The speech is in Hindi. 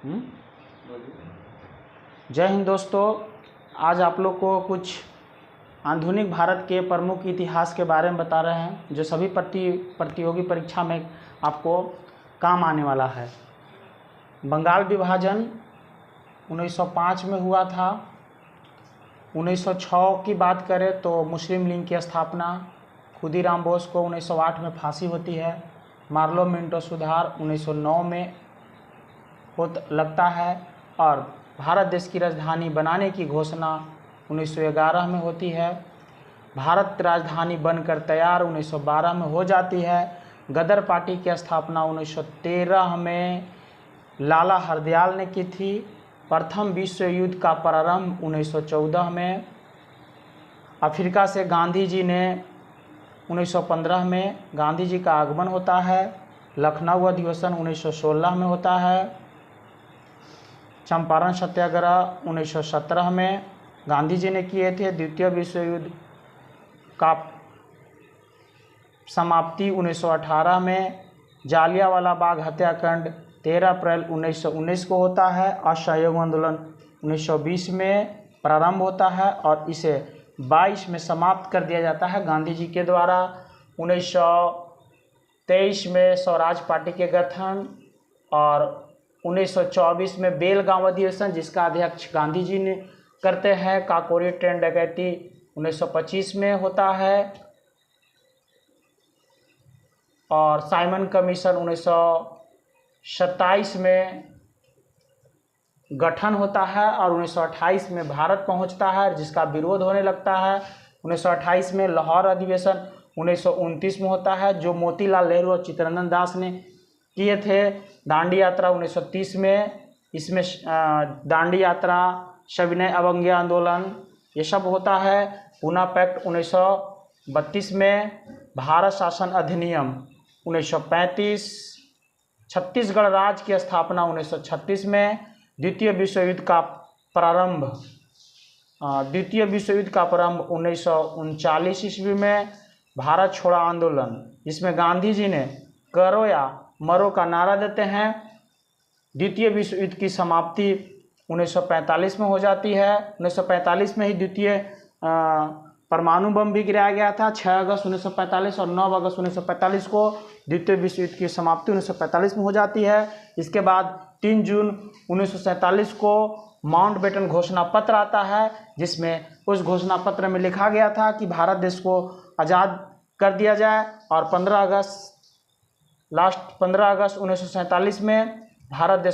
जय हिंद दोस्तों, आज आप लोग को कुछ आधुनिक भारत के प्रमुख इतिहास के बारे में बता रहे हैं जो सभी प्रतियोगी परीक्षा में आपको काम आने वाला है। बंगाल विभाजन 1905 में हुआ था। 1906 की बात करें तो मुस्लिम लीग की स्थापना, खुदीराम बोस को 1908 में फांसी होती है। मार्लो मिंटो सुधार 1909 में लगता है और भारत देश की राजधानी बनाने की घोषणा 1911 में होती है। भारत राजधानी बनकर तैयार 1912 में हो जाती है। गदर पार्टी की स्थापना 1913 में लाला हरदयाल ने की थी। प्रथम विश्व युद्ध का प्रारंभ 1914 में। अफ्रीका से गांधी जी ने 1915 में गांधी जी का आगमन होता है। लखनऊ अधिवेशन 1916 में होता है। चंपारण सत्याग्रह 1917 में गांधी जी ने किए थे। द्वितीय विश्व युद्ध का समाप्ति 1918 में। जालियांवाला बाग हत्याकांड 13 अप्रैल 1919 को होता है। असहयोग आंदोलन 1920 में प्रारंभ होता है और इसे 22 में समाप्त कर दिया जाता है गांधी जी के द्वारा। 1923 में स्वराज पार्टी के गठन और 1924 में बेलगांव अधिवेशन जिसका अध्यक्ष गांधी जी ने करते हैं। काकोरी ट्रेन डकैती 1925 में होता है और साइमन कमीशन 1927 में गठन होता है और 1928 में भारत पहुंचता है जिसका विरोध होने लगता है। 1928 में लाहौर अधिवेशन 1929 में होता है जो मोतीलाल नेहरू और चित्तरंजन दास ने किए थे। दांडी यात्रा 1930 में, इसमें दांडी यात्रा, सविनय अवज्ञा आंदोलन ये सब होता है। पूना पैक्ट 1932 में, भारत शासन अधिनियम 1935, छत्तीसगढ़ राज्य की स्थापना 1936 में। द्वितीय विश्व युद्ध का प्रारंभ 1939 ईस्वी में। भारत छोड़ो आंदोलन जिसमें गांधी जी ने करो या मरो का नारा देते हैं। द्वितीय विश्व युद्ध की समाप्ति 1945 में हो जाती है। 1945 में ही द्वितीय परमाणु बम भी गिराया गया था। 6 अगस्त 1945 और 9 अगस्त 1945 को द्वितीय विश्व युद्ध की समाप्ति 1945 में हो जाती है। इसके बाद 3 जून 1947 को माउंटबेटन घोषणा पत्र आता है जिसमें उस घोषणा पत्र में लिखा गया था कि भारत देश को आज़ाद कर दिया जाए और 15 अगस्त 1947 में भारत देश